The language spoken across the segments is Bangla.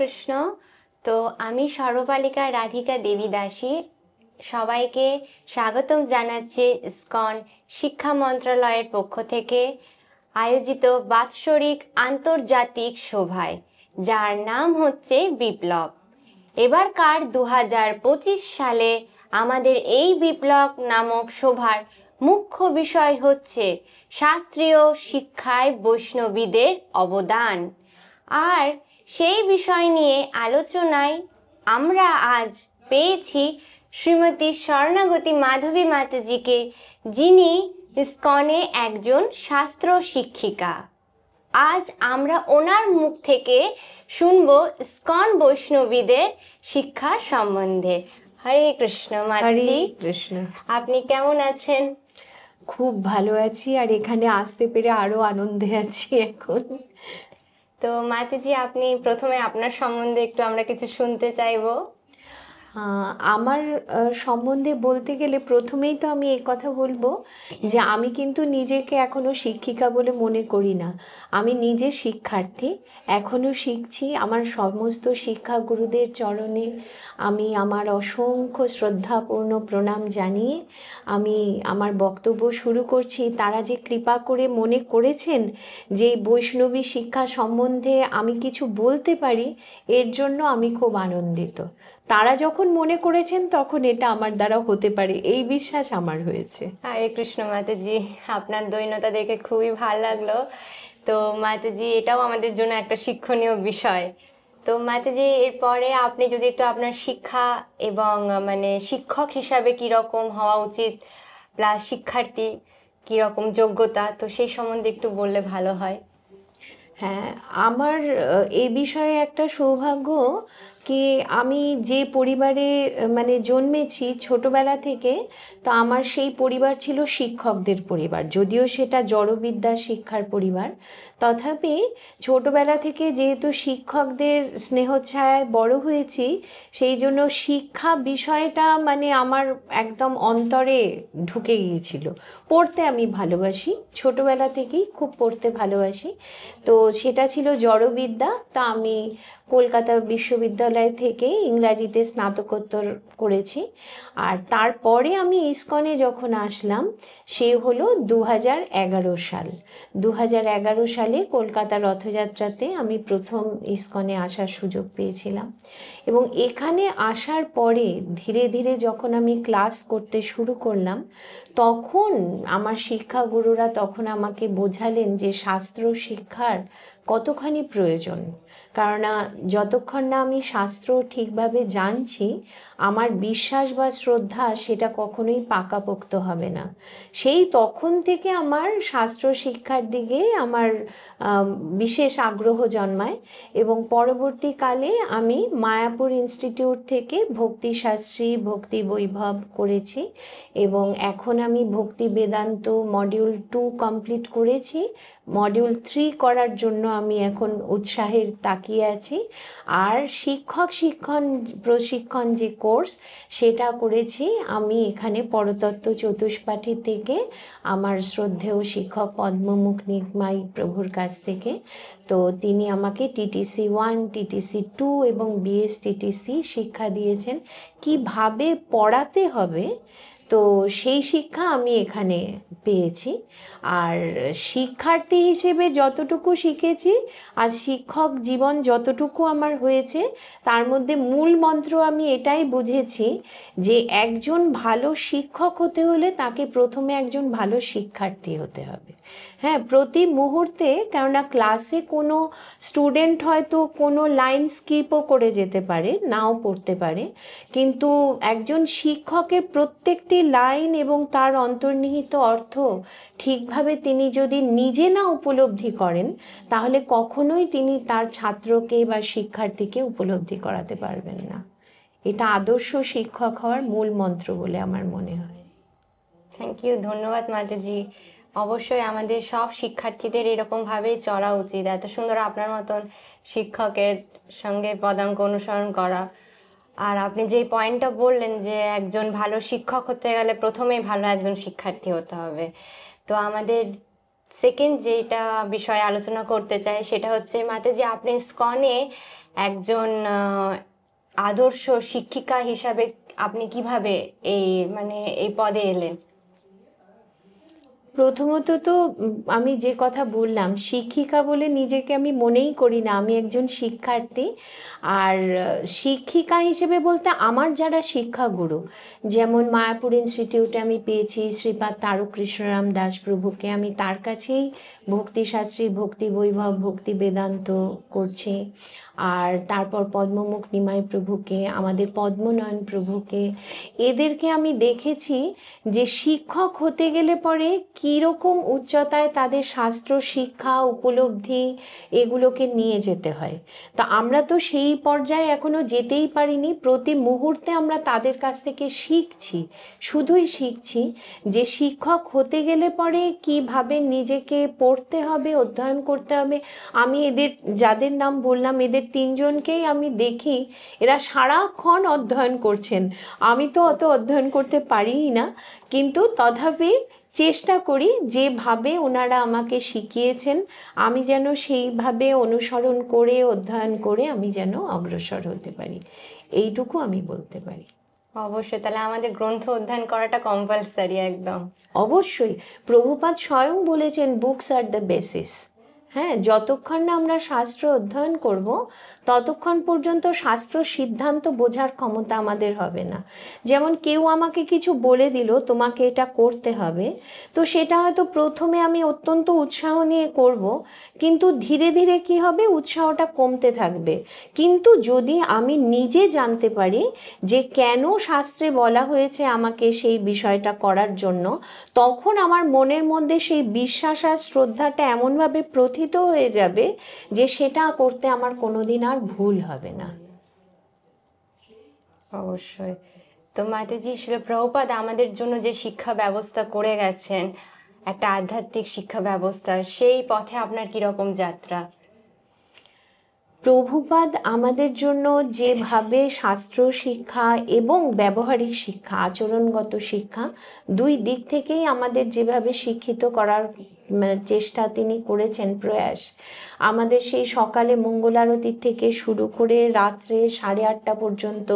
কৃষ্ণ। তো আমি সর্ববালিকা রাধিকা দেবী দাসী সবাইকে স্বাগতম জানাচ্ছি ইসকন শিক্ষা মন্ত্রণালয়ের পক্ষ থেকে আয়োজিত বাৎসরিক আন্তর্জাতিক সভায়, যার নাম হচ্ছে বিপ্লব। এবারকার 2025 সালে আমাদের এই বিপ্লব নামক সভার মুখ্য বিষয় হচ্ছে শাস্ত্রীয় শিক্ষায় বৈষ্ণবীদের অবদান। আর সেই বিষয় নিয়ে আলোচনায় আমরা আজ পেয়েছি শ্রীমতী শরণাগতি মাধবী মাতাজিকে, যিনি ইসকনে একজন শাস্ত্র শিক্ষিকা। আজ আমরা ওনার মুখ থেকে শুনবো ইসকন বৈষ্ণবীদের শিক্ষা সম্বন্ধে। হরে কৃষ্ণ মাতাজি। হরে কৃষ্ণ। আপনি কেমন আছেন? খুব ভালো আছি, আর এখানে আসতে পেরে আরো আনন্দে আছি এখন। তো মাতাজি, আপনি প্রথমে আপনার সম্বন্ধে একটু আমরা কিছু শুনতে চাইবো। আমার সম্বন্ধে বলতে গেলে প্রথমেই তো আমি এই কথা বলবো যে আমি কিন্তু নিজেকে এখনো শিক্ষিকা বলে মনে করি না। আমি নিজে শিক্ষার্থী, এখনো শিখছি। আমার সমস্ত শিক্ষা গুরুদের চরণে আমি আমার অসংখ্য শ্রদ্ধাপূর্ণ প্রণাম জানিয়ে আমি আমার বক্তব্য শুরু করছি। তারা যে কৃপা করে মনে করেছেন যে বৈষ্ণবী শিক্ষা সম্বন্ধে আমি কিছু বলতে পারি, এর জন্য আমি খুব আনন্দিত। তারা যখন মনে করেছেন তখন এটা আমার দ্বারা হতে পারে, এই বিশ্বাস আমার হয়েছে। হরে কৃষ্ণ মাতাজি, আপনার দৈন্যতা দেখে খুবই ভালো লাগলো। তো মাতাজি, এটাও আমাদের জন্য একটা শিক্ষণীয় বিষয়। তো মাতাজি, এরপরে আপনি যদি একটু আপনার শিক্ষা এবং শিক্ষক হিসাবে কীরকম হওয়া উচিত, প্লাস শিক্ষার্থী কীরকম যোগ্যতা, তো সেই সম্বন্ধে একটু বললে ভালো হয়। হ্যাঁ, আমার এই বিষয়ে একটা সৌভাগ্য কি, আমি যে পরিবারে জন্মেছি ছোটবেলা থেকে, তো আমার সেই পরিবার ছিল শিক্ষকদের পরিবার। যদিও সেটা জড়বিদ্যা শিক্ষার পরিবার, তথাপি ছোটবেলা থেকে যেহেতু শিক্ষকদের স্নেহছায়ায় বড় হয়েছি, সেই জন্য শিক্ষা বিষয়টা আমার একদম অন্তরে ঢুকে গিয়েছিল। পড়তে আমি ভালোবাসি, ছোটবেলা থেকেই খুব পড়তে ভালোবাসি। তো সেটা ছিল জড়বিদ্যা। তা আমি কলকাতা বিশ্ববিদ্যালয় থেকে ইংরাজিতে স্নাতকোত্তর করেছি। আর তারপরে আমি ইসকনে যখন আসলাম, সে হলো 2011 সাল। 2011 সালে কলকাতা রথযাত্রাতে আমি প্রথম ইসকনে আসার সুযোগ পেয়েছিলাম। এবং এখানে আসার পরে ধীরে ধীরে যখন আমি ক্লাস করতে শুরু করলাম, তখন আমার শিক্ষাগুরুরা তখন আমাকে বোঝালেন যে শাস্ত্র শিক্ষার কতখানি প্রয়োজন। কারণ যতক্ষণ না আমি শাস্ত্র ঠিকভাবে জানছি, আমার বিশ্বাস বা শ্রদ্ধা সেটা কখনোই পাকাপোক্ত হবে না। সেই তখন থেকে আমার শাস্ত্র শিক্ষার দিকে আমার বিশেষ আগ্রহ জন্মায়। এবং পরবর্তীকালে আমি মায়াপুর ইনস্টিটিউট থেকে ভক্তি শাস্ত্রী, ভক্তি বৈভব করেছি। এবং এখন আমি ভক্তি বেদান্ত মডিউল 2 কমপ্লিট করেছি। মডিউল 3 করার জন্য আমি এখন উৎসাহের তাকিয়ে আছি। আর প্রশিক্ষণ যে কোর্স, সেটা করেছি আমি এখানে পরতত্ত্ব চতুষ্পাঠী থেকে, আমার শ্রদ্ধেয় শিক্ষক পদ্মমুখ নিগমাই প্রভুর কাছ থেকে। তো তিনি আমাকে TTC 1, TTC 2 এবং BSTTC শিক্ষা দিয়েছেন কিভাবে পড়াতে হবে। তো সেই শিক্ষা আমি এখানে পেয়েছি। আর শিক্ষার্থী হিসেবে যতটুকু শিখেছি আর শিক্ষক জীবন যতটুকু আমার হয়েছে, তার মধ্যে মূল মন্ত্র আমি এটাই বুঝেছি যে একজন ভালো শিক্ষক হতে হলে তাকে প্রথমে একজন ভালো শিক্ষার্থী হতে হবে। হ্যাঁ, প্রতি মুহূর্তে, কেননা ক্লাসে কোনো স্টুডেন্ট হয়তো কোনো লাইন স্কিপও করে যেতে পারে, নাও পড়তে পারে, কিন্তু একজন শিক্ষকের প্রত্যেকটি লাইন এবং তার অন্তর্নিহিত অর্থ ঠিকভাবে তিনি যদি নিজে না উপলব্ধি করেন, তাহলে কখনোই তিনি তার ছাত্রকে বা শিক্ষার্থীকে উপলব্ধি করাতে পারবেন না। এটা আদর্শ শিক্ষক হওয়ার মূল মন্ত্র বলে আমার মনে হয়। থ্যাংক ইউ, ধন্যবাদ মাতাজি। অবশ্যই আমাদের সব শিক্ষার্থীদের এরকমভাবেই চলা উচিত। এত সুন্দর আপনার মতন শিক্ষকের সঙ্গে পদাঙ্ক অনুসরণ করা। আর আপনি যে পয়েন্টটা বললেন যে একজন ভালো শিক্ষক হতে গেলে প্রথমেই ভালো একজন শিক্ষার্থী হতে হবে। তো আমাদের সেকেন্ড যেটা বিষয়ে আলোচনা করতে চাই সেটা হচ্ছে মাতাজি, আপনি ইসকনে একজন আদর্শ শিক্ষিকা হিসাবে আপনি কিভাবে এই মানে এই পদে এলেন? প্রথমত তো আমি যে কথা বললাম, শিক্ষিকা বলে নিজেকে আমি মনেই করি না, আমি একজন শিক্ষার্থী। আর শিক্ষিকা হিসেবে বলতে আমার যারা শিক্ষাগুরু, যেমন মায়াপুর ইনস্টিটিউটে আমি পেয়েছি শ্রীপাদ তারককৃষ্ণরাম দাস প্রভুকে, আমি তার কাছেই ভক্তিশাস্ত্রী, ভক্তি বৈভব, ভক্তি বেদান্ত করছি। আর তারপর পদ্মমুখ নিমাই প্রভুকে, আমাদের পদ্মনয়ন প্রভুকে, এদেরকে আমি দেখেছি যে শিক্ষক হতে গেলে পরে কীরকম উচ্চতায় তাদের শাস্ত্র শিক্ষা উপলব্ধি এগুলোকে নিয়ে যেতে হয়। তা আমরা তো সেই পর্যায়ে এখনো যেতেই পারিনি, প্রতি মুহূর্তে আমরা তাদের কাছ থেকে শিখছি, শুধুই শিখছি যে শিক্ষক হতে গেলে পরে কিভাবে নিজেকে পড়তে হবে, অধ্যয়ন করতে হবে। আমি এদের যাদের নাম বললাম এদের তিনজনকেই আমি দেখি এরা সারাক্ষণ অধ্যয়ন করছেন। আমি তো অত অধ্যয়ন করতে পারিই না, কিন্তু তথাপি চেষ্টা করি যেভাবে ওনারা আমাকে শিখিয়েছেন আমি যেন সেইভাবে অনুসরণ করে অধ্যয়ন করে আমি যেন অগ্রসর হতে পারি, এইটুকু আমি বলতে পারি। অবশ্যই, তাহলে আমাদের গ্রন্থ অধ্যয়ন করাটা কম্পালসারি একদম। অবশ্যই, প্রভুপাদ স্বয়ং বলেছেন বুকস আর দ্য বেসিস। হ্যাঁ, যতক্ষণ না আমরা শাস্ত্র অধ্যয়ন করব ততক্ষণ পর্যন্ত শাস্ত্র সিদ্ধান্ত বোঝার ক্ষমতা আমাদের হবে না। যেমন কেউ আমাকে কিছু বলে দিল তোমাকে এটা করতে হবে, তো সেটা হয়তো প্রথমে আমি অত্যন্ত উৎসাহ নিয়ে করব, কিন্তু ধীরে ধীরে কি হবে, উৎসাহটা কমতে থাকবে। কিন্তু যদি আমি নিজে জানতে পারি যে কেন শাস্ত্রে বলা হয়েছে আমাকে সেই বিষয়টা করার জন্য, তখন আমার মনের মধ্যে সেই বিশ্বাস আর শ্রদ্ধাটা এমনভাবে প্রথিত হয়ে যাবে যে সেটা করতে আমার কোনোদিন আর ভুল হবে না। অবশ্যই। তো মাতাজি, শিল প্রভুপাদ আমাদের জন্য যে শিক্ষা ব্যবস্থা করে গেছেন, একটা আধ্যাত্মিক শিক্ষা ব্যবস্থা, সেই পথে আপনার কিরকম যাত্রা? প্রভুপাদ আমাদের জন্য যেভাবে শাস্ত্র শিক্ষা এবং ব্যবহারিক শিক্ষা, আচরণগত শিক্ষা, দুই দিক থেকেই আমাদের যেভাবে শিক্ষিত করার চেষ্টা তিনি করেছেন, প্রয়াস, আমাদের সেই সকালে মঙ্গলারতির থেকে শুরু করে রাত্রে 8:30 পর্যন্ত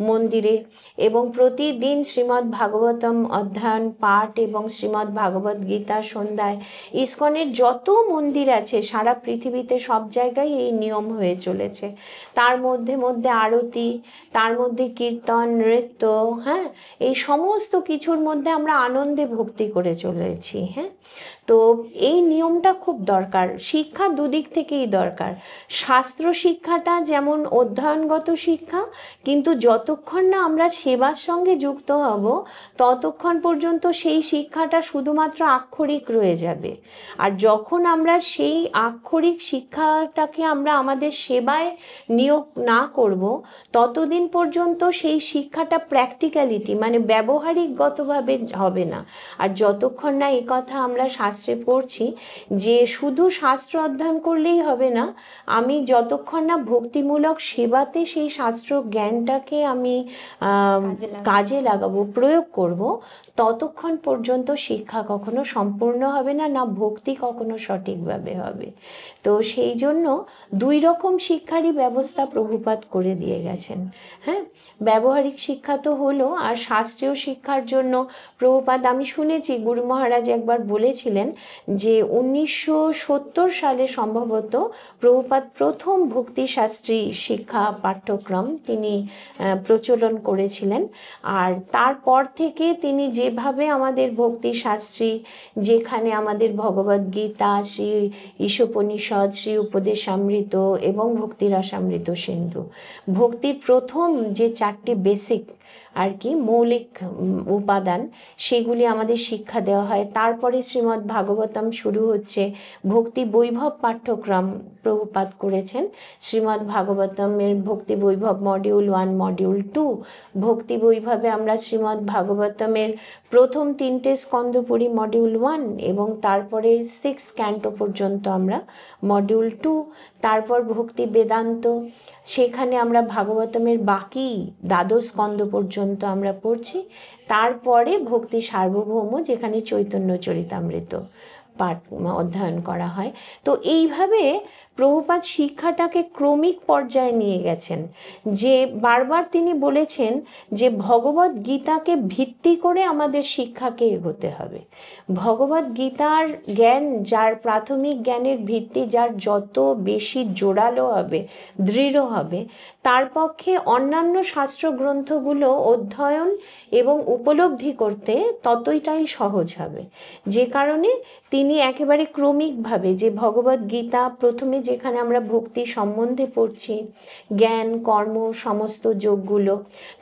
মন্দিরে, এবং প্রতিদিন শ্রীমদ্ ভাগবতম অধ্যয়ন পাঠ এবং শ্রীমদ্ ভাগবত গীতা সন্ধ্যায়, ইসকনের যত মন্দির আছে সারা পৃথিবীতে সব জায়গায় এই নিয়ম হয়ে চলেছে। তার মধ্যে মধ্যে আরতি, তার মধ্যে কীর্তন, নৃত্য, হ্যাঁ, এই সমস্ত কিছুর মধ্যে আমরা আনন্দে ভক্তি করে চলেছি। হ্যাঁ, তো এই নিয়মটা খুব দরকার, শিক্ষা দুদিক থেকেই দরকার। শাস্ত্র শিক্ষাটা যেমন অধ্যয়নগত শিক্ষা, কিন্তু যতক্ষণ না আমরা সেবার সঙ্গে যুক্ত হব ততক্ষণ পর্যন্ত সেই শিক্ষাটা শুধুমাত্র আক্ষরিক রয়ে যাবে। আর যখন আমরা সেই আক্ষরিক শিক্ষাটাকে আমরা আমাদের সেবায় নিয়োগ না করব ততদিন পর্যন্ত সেই শিক্ষাটা প্র্যাকটিক্যালিটি মানে ব্যবহারিকগতভাবে হবে না। আর যতক্ষণ না এই কথা আমরা শাস্ত্রে পড়ছি যে শুধু শাস্ত্র অধ্যয়ন করলেই হবে না, আমি যতক্ষণ না ভক্তিমূলক সেবাতে সেই শাস্ত্র জ্ঞানটাকে আমি কাজে লাগাবো, প্রয়োগ করব, ততক্ষণ পর্যন্ত শিক্ষা কখনো সম্পূর্ণ হবে না, না ভক্তি কখনো সঠিকভাবে হবে। তো সেই জন্য দুই রকম শিক্ষারই ব্যবস্থা প্রভুপাদ করে দিয়ে গেছেন। হ্যাঁ, ব্যবহারিক শিক্ষা তো হলো, আর শাস্ত্রীয় শিক্ষার জন্য প্রভুপাদ, আমি শুনেছি গুরু মহারাজ একবার বলেছিলেন যে 1970 সালে সম্ভবত প্রভুপাদ প্রথম ভক্তিশাস্ত্রী শিক্ষা পাঠ্যক্রম তিনি প্রচলন করেছিলেন। আর তারপর থেকে তিনি যেভাবে আমাদের ভক্তিশাস্ত্রী, যেখানে আমাদের ভগবদ্গীতা, শ্রী ঈশোপনিষদ, শ্রী উপদেশামৃত এবং ভক্তিরসামৃত সিন্ধু, ভক্তির প্রথম যে 4টি বেসিক আর কি মৌলিক উপাদান, সেগুলি আমাদের শিক্ষা দেওয়া হয়। তারপরে শ্রীমদ্ ভাগবতম শুরু হচ্ছে, ভক্তি বৈভব পাঠ্যক্রম প্রভুপাদ করেছেন। শ্রীমদ্ ভাগবতমের ভক্তি বৈভব মডিউল 1, মডিউল 2, ভক্তি বৈভবে আমরা শ্রীমদ্ ভাগবতমের প্রথম 3টে স্কন্ধ পড়ি মডিউল 1, এবং তারপরে 6th ক্যান্টো পর্যন্ত আমরা মডিউল 2, তারপর ভক্তি বেদান্ত, সেখানে আমরা ভাগবতমের বাকি দ্বাদশ স্কন্ধ পর্যন্ত আমরা পড়ছি। তারপরে ভক্তি সার্বভৌম, যেখানে চৈতন্য চরিতামৃত পাঠ অধ্যয়ন করা হয়। তো এইভাবে প্রভুপাদ শিক্ষাটাকে ক্রমিক পর্যায়ে নিয়ে গেছেন, যে বারবার তিনি বলেছেন যে ভগবদ গীতাকে ভিত্তি করে আমাদের শিক্ষাকে এগোতে হবে। ভগবদ গীতার জ্ঞান, যার প্রাথমিক জ্ঞানের ভিত্তি যার যত বেশি জোরালো হবে, দৃঢ় হবে, তার পক্ষে অন্যান্য শাস্ত্র গ্রন্থগুলো অধ্যয়ন এবং উপলব্ধি করতে ততটাই সহজ হবে। যে কারণে তিনি একেবারে ক্রমিকভাবে, যে ভগবদ গীতা প্রথমে যেখানে আমরা ভক্তি সম্বন্ধে পড়ছি, জ্ঞান কর্ম সমস্ত যোগগুলো,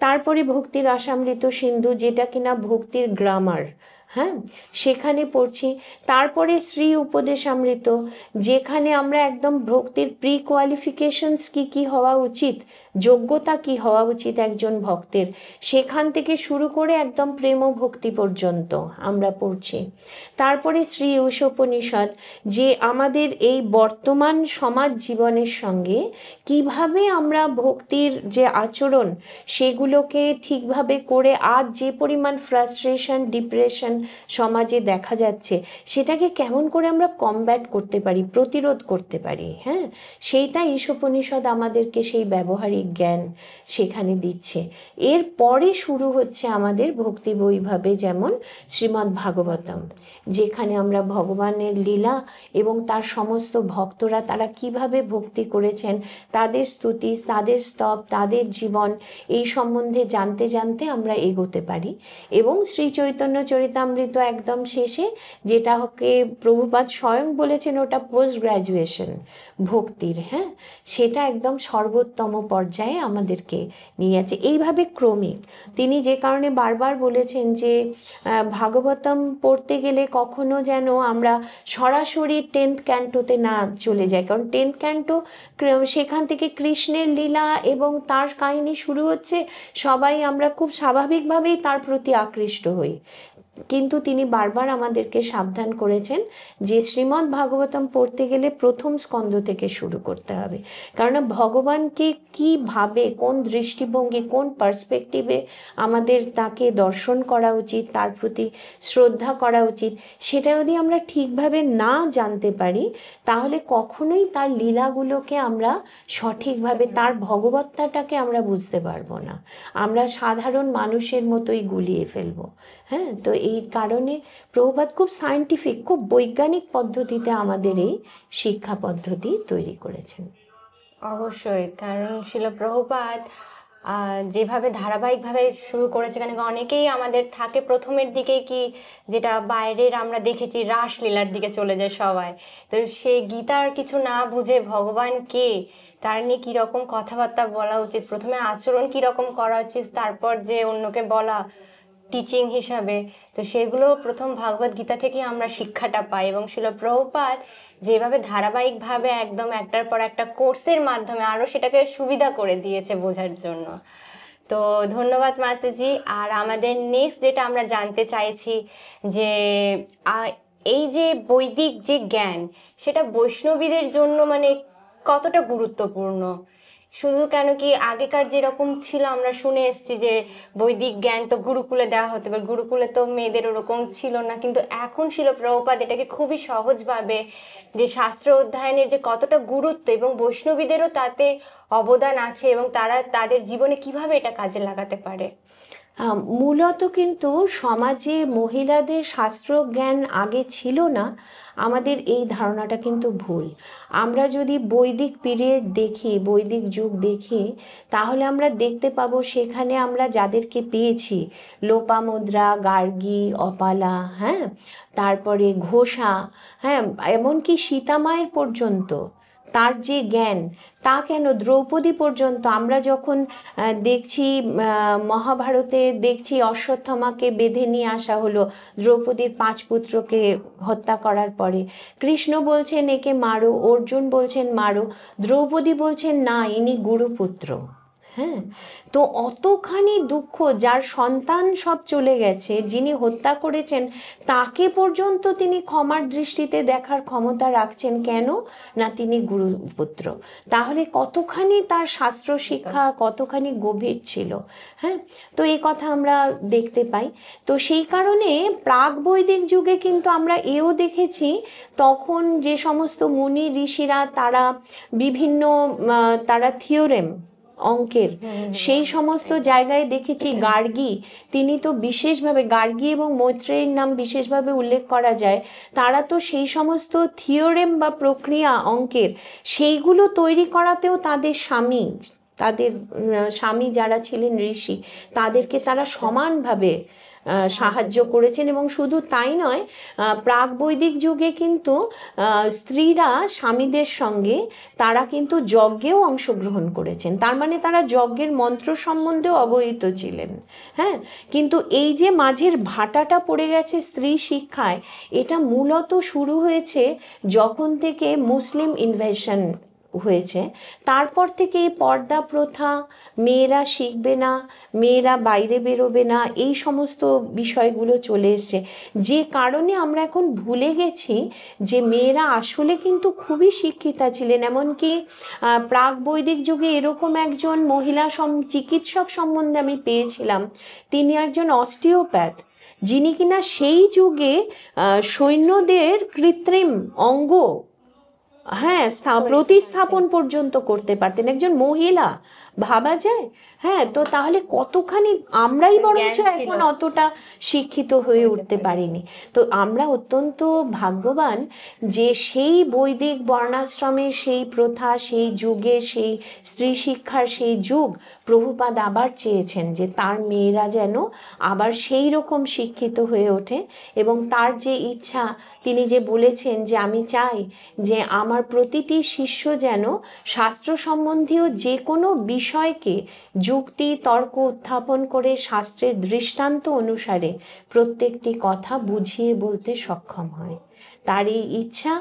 তারপরে ভক্তি রসামৃত সিন্ধু যেটা কিনা ভক্তির গ্রামার, হ্যাঁ, সেখানে পড়ছি। তারপরে শ্রী উপদেশামৃত, যেখানে আমরা একদম ভক্তির প্রি কোয়ালিফিকেশনস কি হওয়া উচিত, যোগ্যতা কি হওয়া উচিত একজন ভক্তের, সেখান থেকে শুরু করে একদম প্রেম ভক্তি পর্যন্ত আমরা পড়ছি। তারপরে শ্রী ঈশোপনিষদ, যে আমাদের এই বর্তমান সমাজ জীবনের সঙ্গে কিভাবে আমরা ভক্তির যে আচরণ সেগুলোকে ঠিকভাবে করে, আজ যে পরিমাণ ফ্রাস্ট্রেশন ডিপ্রেশন সমাজে দেখা যাচ্ছে, সেটাকে কেমন করে আমরা কমব্যাট করতে পারি, প্রতিরোধ করতে পারি, হ্যাঁ, সেইটা ঈশোপনিষদ আমাদেরকে সেই ব্যবহারিক জ্ঞান সেখানে দিচ্ছে। এরপরে শুরু হচ্ছে আমাদের ভক্তি বৈভাবে, যেমন শ্রীমদ্ ভাগবতম, যেখানে আমরা ভগবানের লীলা এবং তার সমস্ত ভক্তরা তারা কিভাবে ভক্তি করেছেন, তাদের স্তুতি, তাদের স্তব, তাদের জীবন, এই সম্বন্ধে জানতে জানতে আমরা এগোতে পারি। এবং শ্রী চৈতন্য চরিতামৃত একদম শেষে, যেটাকে প্রভুপাদ স্বয়ং বলেছেন ওটা পোস্ট গ্র্যাজুয়েশন ভক্তির, হ্যাঁ, সেটা একদম সর্বোত্তম পর্যায়ে আমাদেরকে নিয়ে যাচ্ছে। এইভাবে ক্রমিক তিনি যে কারণে বারবার বলেছেন যে ভাগবতম পড়তে গেলে কখনো যেন আমরা সরাসরি 10th ক্যান্টোতে না চলে যাই, কারণ 10th ক্যান্টো সেখান থেকে কৃষ্ণের লীলা এবং তার কাহিনী শুরু হচ্ছে, সবাই আমরা খুব স্বাভাবিকভাবেই তার প্রতি আকৃষ্ট হই। কিন্তু তিনি বারবার আমাদেরকে সাবধান করেছেন যে শ্রীমদ্ ভাগবতম পড়তে গেলে প্রথম স্কন্ধ থেকে শুরু করতে হবে, কারণ ভগবানকে কিভাবে, কোন দৃষ্টিভঙ্গি, কোন পার্সপেক্টিভে আমাদের তাকে দর্শন করা উচিত, তার প্রতি শ্রদ্ধা করা উচিত, সেটা যদি আমরা ঠিকভাবে না জানতে পারি, তাহলে কখনোই তার লীলাগুলোকে আমরা সঠিকভাবে, তার ভগবত্তাটাকে আমরা বুঝতে পারবো না, আমরা সাধারণ মানুষের মতোই গুলিয়ে ফেলবো। হ্যাঁ, তো এই কারণে প্রভুপাদ খুব সায়েন্টিফিক, খুব বৈজ্ঞানিক পদ্ধতিতে আমাদের এই শিক্ষা পদ্ধতি তৈরি করেছেন। অবশ্যই, কারণ শিল প্রভুপাদ যেভাবে ধারাবাহিকভাবে শুরু করেছে, কারণ অনেকেই আমাদের থাকে প্রথমের দিকে কি, যেটা বাইরের আমরা দেখেছি রাসলীলার দিকে চলে যায় সবাই, তো সে গীতার কিছু না বুঝে ভগবান কে, তার নিয়ে কীরকম কথাবার্তা বলা উচিত, প্রথমে আচরণ কীরকম করা উচিত, তারপর যে অন্যকে বলা টিচিং হিসাবে, তো সেগুলো প্রথম ভাগবত গীতা থেকে আমরা শিক্ষাটা পাই। এবং শিল প্রভুপাদ যেভাবে ধারাবাহিকভাবে একদম একটার পর একটা কোর্সের মাধ্যমে আরও সেটাকে সুবিধা করে দিয়েছে বোঝার জন্য। তো ধন্যবাদ মাতাজি। আর আমাদের নেক্সট যেটা আমরা জানতে চাইছি যে এই যে বৈদিক যে জ্ঞান, সেটা বৈষ্ণবীদের জন্য মানে কতটা গুরুত্বপূর্ণ, শুধু কেন কি আগেকার যেরকম ছিল আমরা শুনে এসেছি যে বৈদিক জ্ঞান তো গুরুকুলে দেওয়া হতে পারে, গুরুকুলে তো মেয়েদের ওরকম ছিল না, কিন্তু এখন শিল প্রভুপাদ এটাকে খুবই সহজভাবে যে শাস্ত্র অধ্যয়নের যে কতটা গুরুত্ব এবং বৈষ্ণবীদেরও তাতে অবদান আছে এবং তারা তাদের জীবনে কিভাবে এটা কাজে লাগাতে পারে। মূলত কিন্তু সমাজে মহিলাদের শাস্ত্র জ্ঞান আগে ছিল না, আমাদের এই ধারণাটা কিন্তু ভুল। আমরা যদি বৈদিক পিরিয়ড দেখি, বৈদিক যুগ দেখি, তাহলে আমরা দেখতে পাবো সেখানে আমরা যাদেরকে পেয়েছি, লোপামুদ্রা, গার্গী, অপালা, হ্যাঁ, তারপরে ঘোষা, হ্যাঁ, এমনকি সীতামায়ের পর্যন্ত তার যে জ্ঞান, তা কেন দ্রৌপদী পর্যন্ত, আমরা যখন দেখছি মহাভারতে দেখছি অশ্বত্থামাকে বেঁধে নিয়ে আসা হলো দ্রৌপদীর 5 পুত্রকে হত্যা করার পরে, কৃষ্ণ বলছেন একে মারো, অর্জুন বলছেন মারো, দ্রৌপদী বলছেন না ইনি গুরুপুত্র, হ্যাঁ, তো অতখানি দুঃখ, যার সন্তান সব চলে গেছে, যিনি হত্যা করেছেন তাকে পর্যন্ত তিনি ক্ষমার দৃষ্টিতে দেখার ক্ষমতা রাখছেন, কেন না তিনি গুরুপুত্র। তাহলে কতখানি তার শাস্ত্র শিক্ষা কতখানি গভীর ছিল। হ্যাঁ, তো এই কথা আমরা দেখতে পাই। তো সেই কারণে প্রাক বৈদিক যুগে কিন্তু আমরা এও দেখেছি, তখন যে সমস্ত মুনি ঋষিরা তারা বিভিন্ন তারা থিওরেম অঙ্কের সেই সমস্ত জায়গায় দেখেছি, গার্গী তিনি তো বিশেষভাবে, গার্গী এবং মৈত্রেয়ীর নাম বিশেষভাবে উল্লেখ করা যায়, তারা তো সেই সমস্ত থিওরেম বা প্রক্রিয়া অঙ্কের সেইগুলো তৈরি করাতেও তাদের স্বামী যারা ছিলেন ঋষি, তাদেরকে তারা সমানভাবে সাহায্য করেছেন। এবং শুধু তাই নয়, প্রাক বৈদিক যুগে কিন্তু স্ত্রীরা স্বামীদের সঙ্গে তারা কিন্তু যজ্ঞেও অংশগ্রহণ করেছেন, তার মানে তারা যজ্ঞের মন্ত্র সম্বন্ধেও অবহিত ছিলেন। হ্যাঁ, কিন্তু এই যে মাঝের ভাটাটা পড়ে গেছে স্ত্রী শিক্ষায়, এটা মূলত শুরু হয়েছে যখন থেকে মুসলিম ইনভেশন হয়েছে। তারপর থেকে এই পর্দা প্রথা, মেয়েরা শিখবে না, মেয়েরা বাইরে বেরোবে না, এই সমস্ত বিষয়গুলো চলে এসছে, যে কারণে আমরা এখন ভুলে গেছি যে মেয়েরা আসলে কিন্তু খুবই শিক্ষিতা ছিলেন। এমনকি প্রাক বৈদিক যুগে এরকম একজন মহিলা চিকিৎসক সম্বন্ধে আমি পেয়েছিলাম, তিনি একজন অস্টিওপ্যাথ, যিনি কিনা সেই যুগে সৈন্যদের কৃত্রিম অঙ্গ হ্যাঁ প্রতিস্থাপন পর্যন্ত করতে পারতেন, একজন মহিলা, ভাবা যায়। হ্যাঁ, তো তাহলে কতখানি আমরাই বরঞ্চ এখন অতটা শিক্ষিত হয়ে উঠতে পারিনি। তো আমরা অত্যন্ত ভাগ্যবান যে সেই বৈদিক বর্ণাশ্রমের সেই প্রথা, সেই যুগের সেই স্ত্রী শিক্ষার সেই যুগ প্রভুপাদ আবার চেয়েছেন যে তার মেয়েরা যেন আবার সেই রকম শিক্ষিত হয়ে ওঠে। এবং তার যে ইচ্ছা, তিনি যে বলেছেন যে আমি চাই যে আমার প্রতিটি শিষ্য যেন শাস্ত্র সম্বন্ধীয় যে কোনো বিষয়কে যুক্তি তর্ক উত্থাপন করে শাস্ত্রের দৃষ্টান্ত অনুসারে প্রত্যেকটি কথা বুঝিয়ে বলতে সক্ষম হয়। তার এই ইচ্ছা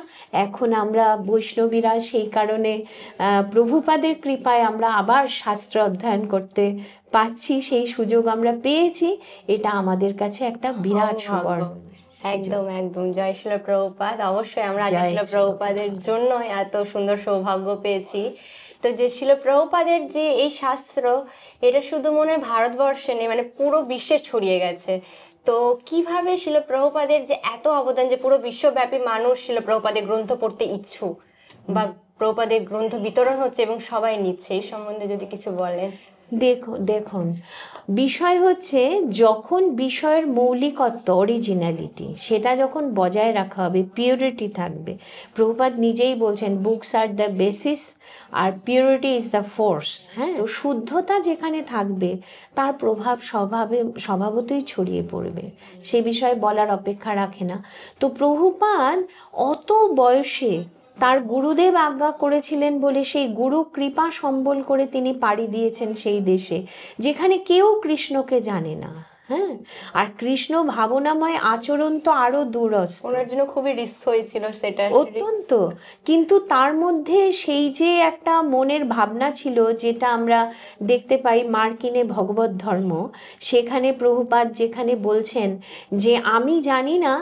এখন আমরা বৈষ্ণবীরা সেই কারণে প্রভুপাদের কৃপায় আমরা আবার শাস্ত্র অধ্যয়ন করতে পাচ্ছি, সেই সুযোগ আমরা পেয়েছি। এটা আমাদের কাছে একটা বিরাট সুবর্ণ। একদম একদম, জয় শিল প্রভুপাদ। অবশ্যই আমরা আজ শিল প্রভুপাদের জন্য এত সুন্দর সৌভাগ্য পেয়েছি। তো যে শিল প্রভুপাদের যে এই শাস্ত্র, এটা শুধু মনে হয় ভারতবর্ষে নেই, মানে পুরো বিশ্বে ছড়িয়ে গেছে। তো কিভাবে শিল প্রভুপাদের যে এত অবদান, যে পুরো বিশ্বব্যাপী মানুষ শিল প্রভুপাদের গ্রন্থ পড়তে ইচ্ছুক, বা প্রভুপাদের গ্রন্থ বিতরণ হচ্ছে এবং সবাই নিচ্ছে, এই সম্বন্ধে যদি কিছু বলেন। দেখুন, বিষয় হচ্ছে যখন বিষয়ের মৌলিকত্ব, অরিজিনালিটি, সেটা যখন বজায় রাখা হবে, পিউরিটি থাকবে। প্রভুপাদ নিজেই বলছেন বুকস আর দ্য বেসিস আর পিউরিটি ইজ দ্য ফোর্স। হ্যাঁ, তো শুদ্ধতা যেখানে থাকবে তার প্রভাব স্বভাবতই ছড়িয়ে পড়বে, সে বিষয়ে বলার অপেক্ষা রাখে না। তো প্রভুপাদ অত বয়সে তার গুরুদেব আজ্ঞা করেছিলেন বলে সেই গুরু কৃপা সম্বল করে তিনি পাড়ি দিয়েছেন সেই দেশে যেখানে কেউ কৃষ্ণকে জানে না। হ্যাঁ, আর কৃষ্ণ ভাবনাময় আচরণ তো আরো দূরস্থ, ওনার জন্য খুবই রিস্ক হয়েছিল সেটা, অত্যন্ত। কিন্তু তার মধ্যে সেই যে একটা মনের ভাবনা ছিল, যেটা আমরা দেখতে পাই মার্কিনে ভগবত ধর্ম, সেখানে প্রভুপাদ যেখানে বলছেন যে আমি জানি না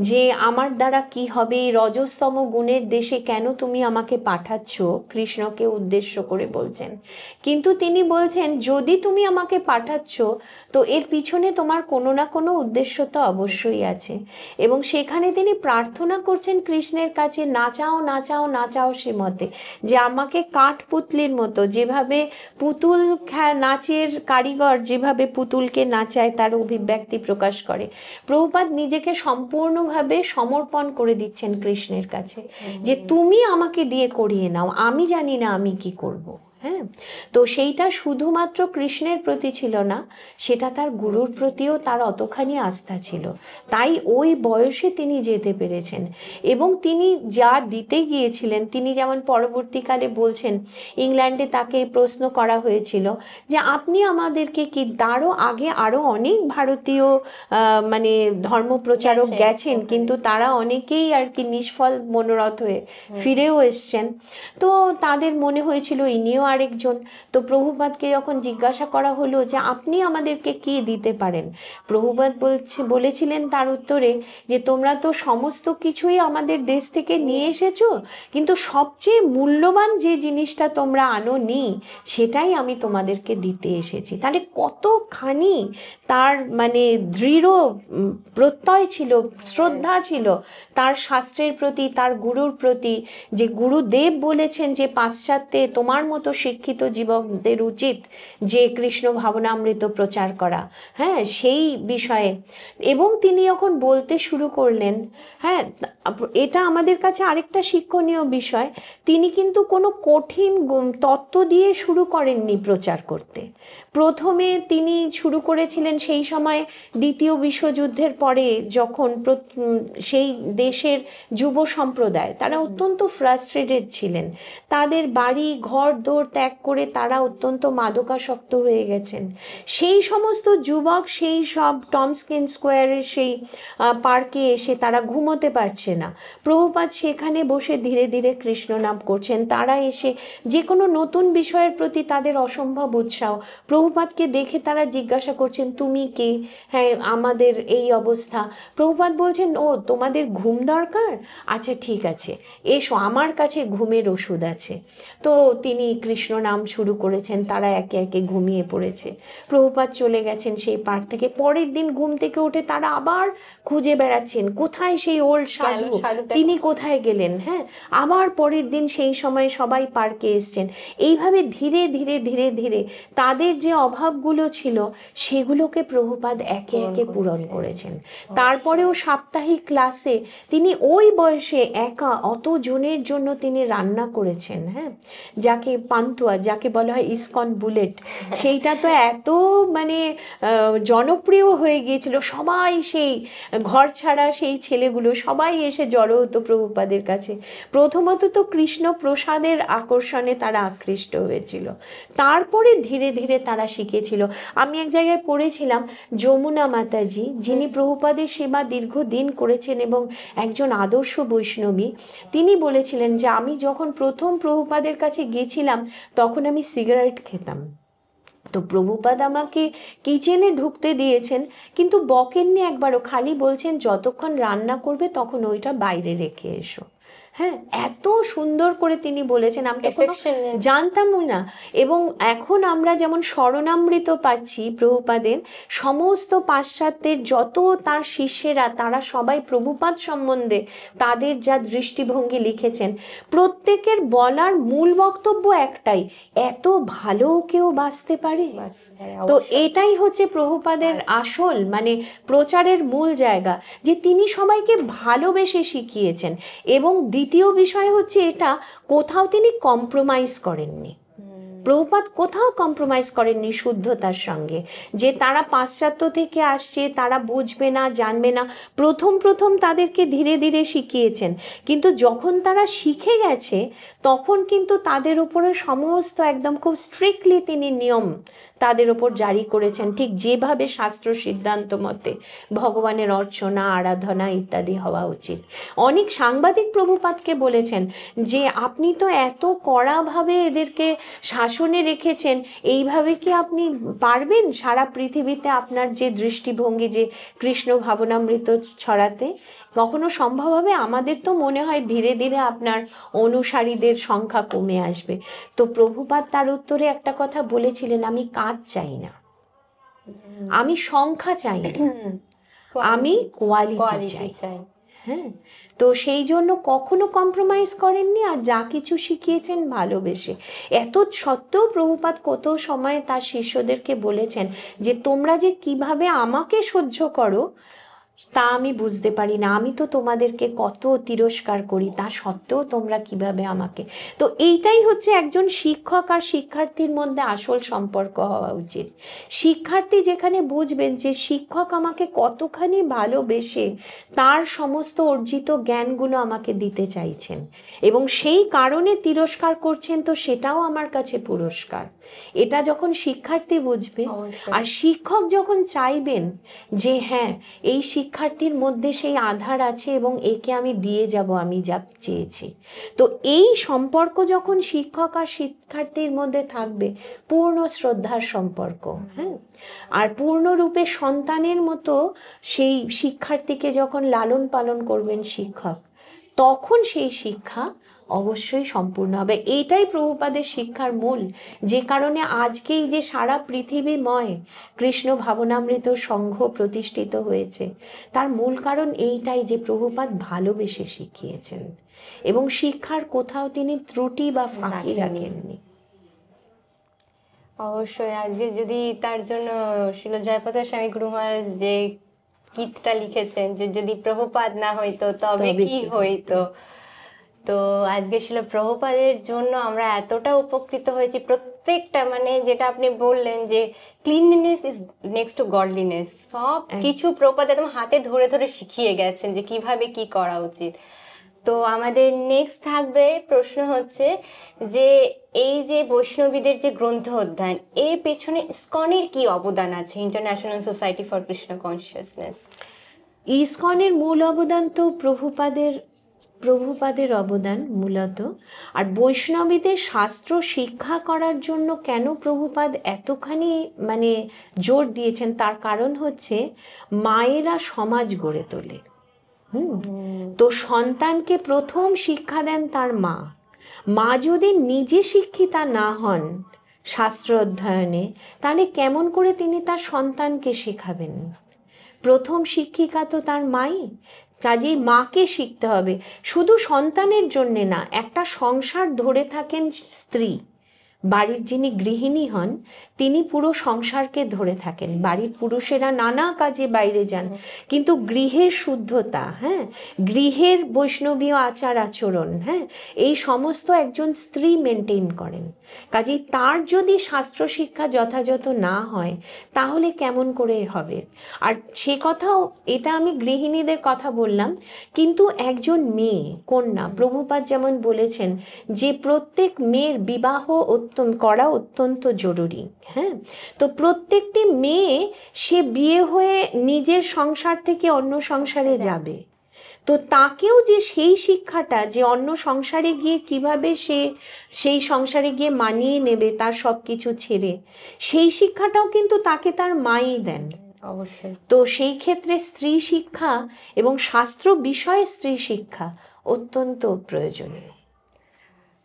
যে আমার দ্বারা কি হবে, রজস্তম গুণের দেশে কেন তুমি আমাকে পাঠাচ্ছ, কৃষ্ণকে উদ্দেশ্য করে বলছেন। কিন্তু তিনি বলছেন যদি তুমি আমাকে পাঠাচ্ছ তো এর পিছনে তোমার কোনো না কোনো উদ্দেশ্য তো অবশ্যই আছে। এবং সেখানে তিনি প্রার্থনা করছেন কৃষ্ণের কাছে, নাচাও নাচাও নাচাও সে মতে, যে আমাকে কাঠপুতলির মতো, যেভাবে পুতুল নাচের কারিগর যেভাবে পুতুলকে নাচায় তার অভিব্যক্তি প্রকাশ করে, প্রভুপাদ নিজেকে সম্পূর্ণভাবে সমর্পণ করে দিচ্ছেন কৃষ্ণের কাছে, যে তুমি আমাকে দিয়ে করিয়ে নাও, আমি জানি না আমি কি করব। হ্যাঁ, তো সেইটা শুধুমাত্র কৃষ্ণের প্রতি ছিল না, সেটা তার গুরুর প্রতিও তার অতখানি আস্থা ছিল, তাই ওই বয়সে তিনি যেতে পেরেছেন। এবং তিনি যা দিতে গিয়েছিলেন, তিনি যেমন পরবর্তীকালে বলছেন, ইংল্যান্ডে তাকে প্রশ্ন করা হয়েছিল যে আপনি আমাদেরকে কি, তারও আগে আরও অনেক ভারতীয় মানে ধর্মপ্রচারক গেছেন, কিন্তু তারা অনেকেই আর কি নিষ্ফল মনোরথ হয়ে ফিরেও এসছেন। তো তাদের মনে হয়েছিল ইনিও আরেকজন। তো প্রভুপাদকে যখন জিজ্ঞাসা করা হলো যে আপনি আমাদেরকে কি দিতে পারেন, প্রভুপাদ বলেছিলেন তার উত্তরে যে তোমরা তো সমস্ত কিছুই আমাদের দেশ থেকে নিয়ে এসেছো, কিন্তু সবচেয়ে মূল্যবান যে জিনিসটা তোমরা আনোনি সেটাই আমি তোমাদেরকে দিতে এসেছি। তাহলে কতখানি তার মানে দৃঢ় প্রত্যয় ছিল, শ্রদ্ধা ছিল তার শাস্ত্রের প্রতি, তার গুরুর প্রতি, যে গুরুদেব বলেছেন যে পাশ্চাত্যে তোমার মতো শিক্ষিত যুবকদের উচিত যে কৃষ্ণ ভাবনামৃত প্রচার করা, হ্যাঁ, সেই বিষয়ে। এবং তিনি যখন বলতে শুরু করলেন, হ্যাঁ, এটা আমাদের কাছে আরেকটা শিক্ষণীয় বিষয়, তিনি কিন্তু কোনো কঠিন তত্ত্ব দিয়ে শুরু করেননি প্রচার করতে। প্রথমে তিনি শুরু করেছিলেন সেই সময় দ্বিতীয় বিশ্বযুদ্ধের পরে, যখন সেই দেশের যুব সম্প্রদায় তারা অত্যন্ত ফ্রাস্ট্রেটেড ছিলেন, তাদের বাড়ি ঘর দোর ত্যাগ করে তারা অত্যন্ত মাদকাসক্ত হয়ে গেছেন। সেই সমস্ত যুবক সেই সব টমস্কিন স্কোয়ারের সেই পার্কে এসে তারা ঘুমোতে পারছে না। প্রভুপাদ সেখানে বসে ধীরে ধীরে কৃষ্ণ নাম করছেন। তারা এসে যে কোনো নতুন বিষয়ের প্রতি তাদের অসম্ভব উৎসাহ। প্রভুপাদকে দেখে তারা জিজ্ঞাসা করছেন তুমি কে, হ্যাঁ আমাদের এই অবস্থা। প্রভুপাদ বলছেন ও তোমাদের ঘুম দরকার, আচ্ছা ঠিক আছে এসো আমার কাছে ঘুমের ওষুধ আছে। তো তিনি কৃষ্ণ নাম শুরু করেছেন, তারা একে একে ঘুমিয়ে পড়েছে। প্রভুপাদ চলে গেছেন সেই পার্ক থেকে। পরের দিন ঘুম থেকে উঠে তারা আবার খুঁজে বেড়াচ্ছেন কোথায় সেই ওল্ড সাধু, তিনি কোথায় গেলেন। হ্যাঁ, আবার পরের দিন সেই সময় সবাই পার্কে এসছেন। এইভাবে ধীরে ধীরে ধীরে ধীরে তাদের যে অভাবগুলো ছিল সেগুলোকে প্রভুপাদ একে একে পূরণ করেছেন। তারপরেও সাপ্তাহিক ক্লাসে তিনি ওই বয়সে একা অত জনের জন্য তিনি রান্না করেছেন। হ্যাঁ, যাকে পান্তুয়া, যাকে বলা হয় ইসকন বুলেট, সেইটা তো এত মানে জনপ্রিয় হয়ে গিয়েছিল। সবাই সেই ঘর ছাড়া সেই ছেলেগুলো সবাই এসে জড়ো হতো প্রভুপাদের কাছে। প্রথমত তো কৃষ্ণ প্রসাদের আকর্ষণে তারা আকৃষ্ট হয়েছিল, তারপরে ধীরে ধীরে তারা শিখেছিল। আমি এক জায়গায় পড়েছিলাম যমুনা মাতাজি, যিনি প্রভুপাদের সেবা দীর্ঘদিন করেছেন এবং একজন আদর্শ বৈষ্ণবী, তিনি বলেছিলেন যে আমি যখন প্রথম প্রভুপাদের কাছে গেছিলাম তখন আমি সিগারেট খেতাম। তো প্রভুপাদ আমাকে কিচেনে ঢুকতে দিয়েছেন, কিন্তু বকেননি একবারও, খালি বলছেন যতক্ষণ রান্না করবে তখন ওইটা বাইরে রেখে এসো। হ্যাঁ, এত সুন্দর করে তিনি বলেছেন, আমি তো কোনো জানতামই না। এবং এখন আমরা যেমন শরণামৃত পাচ্ছি প্রভুপাদের, সমস্ত পাশ্চাত্যের যত তার শিষ্যেরা তারা সবাই প্রভুপাদ সম্বন্ধে তাদের যা দৃষ্টিভঙ্গি লিখেছেন, প্রত্যেকের বলার মূল বক্তব্য একটাই, এত ভালো কেউ বাঁচতে পারে। তো এটাই হচ্ছে প্রভুপাদের আসল মানে প্রচারের মূল জায়গা, যে তিনি সবাইকে ভালোবেসে শিখিয়েছেন। এবং দ্বিতীয় বিষয় হচ্ছে এটা, কোথাও তিনি কম্প্রোমাইজ করেননি। প্রভুপাদ কোথাও কম্প্রোমাইজ করেননি শুদ্ধতার সঙ্গে, যে তারা পাশ্চাত্য থেকে আসছে, তারা বুঝবে না, জানবে না। প্রথম তাদেরকে ধীরে ধীরে শিখিয়েছেন, কিন্তু যখন তারা শিখে গেছে তখন কিন্তু তাদের উপরে সমস্ত একদম খুব স্ট্রিক্টলি তিনি নিয়ম তাদের ওপর জারি করেছেন, ঠিক যেভাবে শাস্ত্র সিদ্ধান্ত মতে ভগবানের অর্চনা আরাধনা ইত্যাদি হওয়া উচিত। অনেক সাংবাদিক প্রভুপাদকে বলেছেন যে আপনি তো এত কড়াভাবে এদেরকে শাসনে রেখেছেন, এইভাবে কি আপনি পারবেন সারা পৃথিবীতে আপনার যে দৃষ্টিভঙ্গি যে কৃষ্ণ ভাবনামৃত ছড়াতে? কখনো সম্ভব হবে? আমাদের তো মনে হয় ধীরে ধীরে আপনার অনুসারীদের সংখ্যা কমে আসবে। তো প্রভুপাদ তার উত্তরে একটা কথা বলেছিলেন, আমি কাজ চাই না, আমি সংখ্যা চাই না, আমি কোয়ালিটি চাই। হ্যাঁ, তো সেই জন্য কখনো কম্প্রোমাইজ করেননি, আর যা কিছু শিখিয়েছেন ভালোবেসে। এত সত্ত্বেও প্রভুপাদ কত সময় তার শিষ্যদেরকে বলেছেন যে তোমরা যে কিভাবে আমাকে সহ্য করো তা আমি বুঝতে পারি না, আমি তো তোমাদেরকে কত তিরস্কার করি, তা সত্ত্বেও তোমরা কিভাবে আমাকে। তো এইটাই হচ্ছে একজন শিক্ষক আর শিক্ষার্থীর মধ্যে আসল সম্পর্ক হওয়া উচিত। শিক্ষার্থী যেখানে বুঝবেন যে শিক্ষক আমাকে কতখানি ভালোবেসে তার সমস্ত অর্জিত জ্ঞানগুলো আমাকে দিতে চাইছেন এবং সেই কারণে তিরস্কার করছেন, তো সেটাও আমার কাছে পুরস্কার। এটা যখন শিক্ষার্থী বুঝবে, আর শিক্ষক যখন চাইবেন যে হ্যাঁ এই শিক্ষার্থীর মধ্যে সেই আধার আছে এবং একে আমি দিয়ে যাব আমি যা চেয়েছি। তো এই সম্পর্ক যখন শিক্ষক আর শিক্ষার্থীর মধ্যে থাকবে, পূর্ণ শ্রদ্ধার সম্পর্ক, হ্যাঁ, আর পূর্ণরূপে সন্তানের মতো সেই শিক্ষার্থীকে যখন লালন পালন করবেন শিক্ষক, তখন সেই শিক্ষা অবশ্যই সম্পূর্ণ হবে। এইটাই প্রভুপাদের শিক্ষার মূল, যে কারণে আজকেই যে সারা পৃথিবীময় কৃষ্ণ ভাবনামৃত সংঘ প্রতিষ্ঠিত হয়েছে, তার মূল কারণ এইটাই যে প্রভুপাদ ভালোবেসে শিখিয়েছেন এবং শিক্ষার কোথাও তিনি ত্রুটি বা ফাঁকি রাখেননি। অবশ্যই আজকে যদি তার জন্য শিল জয়প্রকাশ স্বামী গুরু মহারাজ যে গীতটা লিখেছেন যে যদি প্রভুপাদ না হইতো তবে কি হইতো, তো আজকে শিল প্রভুপাদের জন্য আমরা এতটা উপকৃত হয়েছি। প্রত্যেকটা মানে যেটা আপনি বললেন যে cleanliness is next to godliness, সব কিছু প্রভুপাদ একদম হাতে ধরে ধরে শিখিয়ে গেছেন যে কিভাবে কি করা উচিত। তো আমাদের নেক্সট থাকবে প্রশ্ন হচ্ছে যে এই যে বৈষ্ণবীদের যে গ্রন্থ অধ্যয়ন, এর পেছনে ইসকনের কি অবদান আছে, international society for Krishna consciousness? ইসকনের মূল অবদান তো প্রভুপাদের অবদান মূলত। আর বৈষ্ণবীদের শাস্ত্র শিক্ষা করার জন্য কেন প্রভুপাদ এতখানি মানে জোর দিয়েছেন, তার কারণ হচ্ছে মায়েরা সমাজ গড়ে তোলে। তো সন্তানকে প্রথম শিক্ষা দেন তার মা। মা যদি নিজে শিক্ষিতা না হন শাস্ত্র অধ্যয়নে, তাহলে কেমন করে তিনি তার সন্তানকে শেখাবেন? প্রথম শিক্ষিকা তো তার মাই। কাজেই মাকে শিখতে হবে, শুধু সন্তানের জন্যে না। একটা সংসার ধরে থাকেন স্ত্রী, বাড়ির যিনি গৃহিণী হন তিনি পুরো সংসারকে ধরে থাকেন। বাড়ির পুরুষেরা নানা কাজে বাইরে যান, কিন্তু গৃহের শুদ্ধতা, হ্যাঁ, গৃহের বৈষ্ণবীয় আচার আচরণ, হ্যাঁ, এই সমস্ত একজন স্ত্রী মেনটেন করেন। কাজেই তার যদি শাস্ত্র শিক্ষা যথাযথ না হয় তাহলে কেমন করে হবে? আর সে কথাও, এটা আমি গৃহিণীদের কথা বললাম, কিন্তু একজন মেয়ে কন্যা, প্রভুপাদ যেমন বলেছেন যে প্রত্যেক মেয়ের বিবাহ করা অত্যন্ত জরুরি। হ্যাঁ, তো প্রত্যেকটি মেয়ে সে বিয়ে হয়ে নিজের সংসার থেকে অন্য সংসারে যাবে, তো তাকেও যে সেই শিক্ষাটা যে অন্য সংসারে গিয়ে কিভাবে সে সেই সংসারে গিয়ে মানিয়ে নেবে তার সব কিছু ছেড়ে, সেই শিক্ষাটাও কিন্তু তাকে তার মাই দেন। অবশ্যই। তো সেই ক্ষেত্রে স্ত্রী শিক্ষা এবং শাস্ত্র বিষয়ে স্ত্রী শিক্ষা অত্যন্ত প্রয়োজনীয়।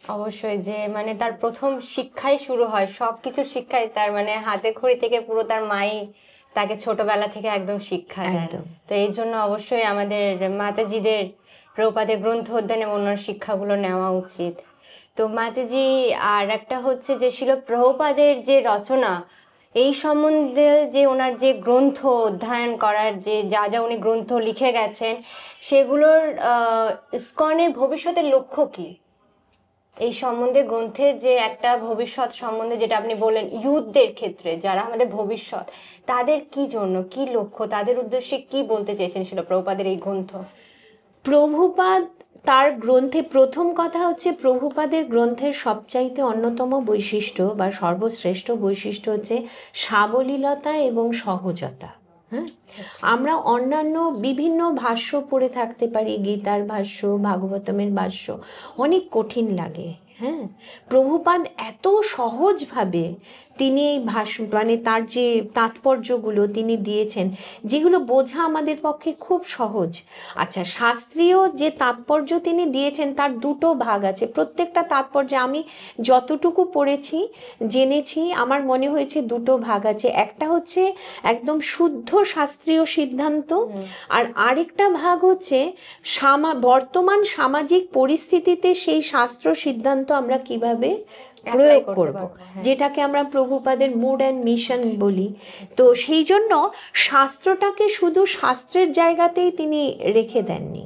অবশ্যই, যে মানে তার প্রথম শিক্ষাই শুরু হয়, সব কিছুর শিক্ষাই তার মানে হাতে খড়ি থেকে পুরো তার মাই তাকে ছোটবেলা থেকে একদম শিক্ষা দেয়। তো এই জন্য অবশ্যই আমাদের মাতাজিদের প্রভুপাদের গ্রন্থ অধ্যয়ন এবং অন্যান্য শিক্ষাগুলো নেওয়া উচিত। তো মাতাজি আর একটা হচ্ছে যে শিল প্রভুপাদের যে রচনা, এই সম্বন্ধে যে ওনার যে গ্রন্থ অধ্যয়ন করার যে যা যা উনি গ্রন্থ লিখে গেছেন, সেগুলোর ইসকনের ভবিষ্যতের লক্ষ্য কি, এই সম্বন্ধে গ্রন্থের যে একটা ভবিষ্যৎ সম্বন্ধে যেটা আপনি বললেন, ইউথদের ক্ষেত্রে যারা আমাদের ভবিষ্যৎ, তাদের কি জন্য কি লক্ষ্য, তাদের উদ্দেশ্যে কি বলতে চেয়েছেন ছিল প্রভুপাদের এই গ্রন্থ? প্রভুপাদ তার গ্রন্থে, প্রথম কথা হচ্ছে প্রভুপাদের গ্রন্থের সবচাইতে অন্যতম বৈশিষ্ট্য বা সর্বশ্রেষ্ঠ বৈশিষ্ট্য হচ্ছে সাবলীলতা এবং সহজতা। হ্যাঁ, আমরা অন্যান্য বিভিন্ন ভাষ্য পড়ে থাকতে পারি, গীতার ভাষ্য, ভাগবতমের ভাষ্য অনেক কঠিন লাগে। হ্যাঁ, প্রভুপাদ এত সহজভাবে তিনি এই ভাষ্য মানে তার যে তাৎপর্যগুলো তিনি দিয়েছেন, যেগুলো বোঝা আমাদের পক্ষে খুব সহজ। আচ্ছা, শাস্ত্রীয় যে তাৎপর্য তিনি দিয়েছেন তার দুটো ভাগ আছে। প্রত্যেকটা তাৎপর্য আমি যতটুকু পড়েছি জেনেছি আমার মনে হয়েছে দুটো ভাগ আছে। একটা হচ্ছে একদম শুদ্ধ শাস্ত্রীয় সিদ্ধান্ত, আর আরেকটা ভাগ হচ্ছে বর্তমান সামাজিক পরিস্থিতিতে সেই শাস্ত্র সিদ্ধান্ত আমরা কিভাবে প্রয়োগ করব, যেটাকে আমরা প্রভুপাদের মুড অ্যান্ড মিশন বলি। তো সেই জন্য শাস্ত্রটাকে শুধু শাস্ত্রের জায়গাতেই তিনি রেখে দেননি,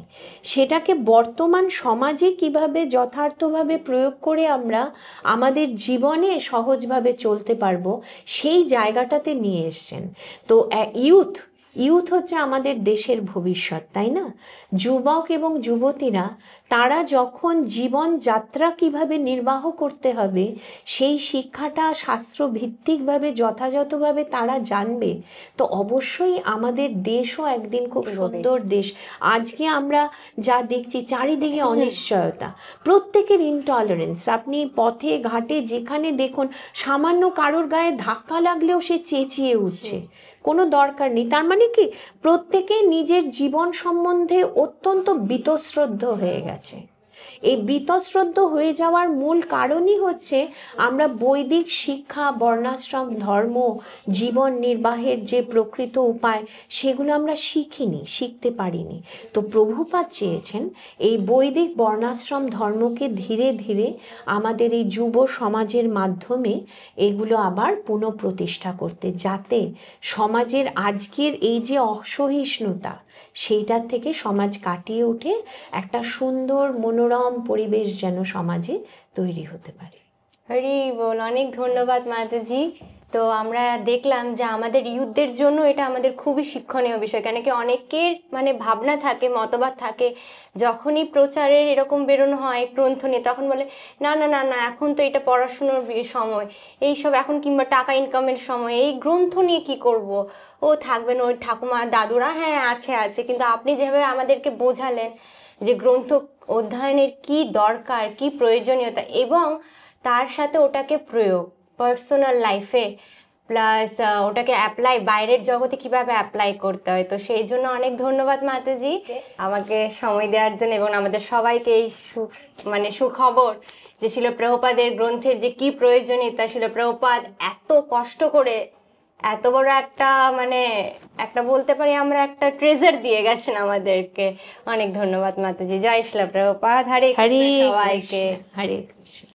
সেটাকে বর্তমান সমাজে কিভাবে যথার্থভাবে প্রয়োগ করে আমরা আমাদের জীবনে সহজভাবে চলতে পারবো সেই জায়গাটাতে নিয়ে এসছেন। তো ইউথ ইউথ হচ্ছে আমাদের দেশের ভবিষ্যৎ, তাই না? যুবক এবং যুবতীরা তারা যখন জীবনযাত্রা কিভাবে নির্বাহ করতে হবে সেই শিক্ষাটা শাস্ত্রভিত্তিকভাবে যথাযথভাবে তারা জানবে, তো অবশ্যই আমাদের দেশও একদিন খুব সুন্দর দেশ। আজকে আমরা যা দেখছি চারিদিকে অনিশ্চয়তা, প্রত্যেকের ইনটলারেন্স, আপনি পথে ঘাটে যেখানে দেখুন সামান্য কারোর গায়ে ধাক্কা লাগলেও সে চেঁচিয়ে উঠছে, কোনো দরকার নেই। তার মানে কি, প্রত্যেকে নিজের জীবন সম্বন্ধে অত্যন্ত বীতশ্রদ্ধ হয়ে গেছে। এই বীতশ্রদ্ধ হয়ে যাওয়ার মূল কারণই হচ্ছে আমরা বৈদিক শিক্ষা, বর্ণাশ্রম ধর্ম, জীবন নির্বাহের যে প্রকৃত উপায় সেগুলো আমরা শিখিনি, শিখতে পারিনি। তো প্রভুপাদ চেয়েছেন এই বৈদিক বর্ণাশ্রম ধর্মকে ধীরে ধীরে আমাদের এই যুব সমাজের মাধ্যমে এগুলো আবার পুনঃপ্রতিষ্ঠা করতে, যাতে সমাজের আজকের এই যে অসহিষ্ণুতা সেইটার থেকে সমাজ কাটিয়ে উঠে একটা সুন্দর মনোরম পরিবেশ যেন সমাজে তৈরি হতে পারে। হরি বল, অনেক ধন্যবাদ মাতাজি। তো আমরা দেখলাম যে আমাদের ইউথদের জন্য এটা আমাদের খুবই শিক্ষণীয় বিষয়, কেন কি অনেকের মানে ভাবনা থাকে, মতবাদ থাকে, যখনই প্রচারের এরকম বেরোনো হয় গ্রন্থ নিয়ে, তখন বলে না না না না, এখন তো এটা পড়াশুনোর সময়, এইসব এখন, কিংবা টাকা ইনকামের সময়, এই গ্রন্থ নিয়ে কি করব, ও থাকবেন ওই ঠাকুমা দাদুরা, হ্যাঁ আছে আছে। কিন্তু আপনি যেভাবে আমাদেরকে বোঝালেন যে গ্রন্থ অধ্যয়নের কি দরকার, কি প্রয়োজনীয়তা, এবং তার সাথে ওটাকে প্রয়োগ পার্সোনাল লাইফে, প্লাস ওটাকে অ্যাপ্লাই বাইরের জগতে কিভাবে অ্যাপ্লাই করতে হয়, তো সেই জন্য অনেক ধন্যবাদ মাতাজি আমাকে সময় দেওয়ার জন্য, এবং আমাদের সবাইকে এই মানে সুখবর যে শিল প্রভুপাদের গ্রন্থের যে কি প্রয়োজনীয়তা, শিল প্রভুপাদ এত কষ্ট করে এত বড় একটা মানে একটা বলতে পারি আমরা একটা ট্রেজার দিয়ে গেছেন আমাদেরকে। অনেক ধন্যবাদ মাতাজি। জয় শিল প্রভুপাদ। হরে হরে কৃষ্ণ সবাইকে। হরে কৃষ্ণ।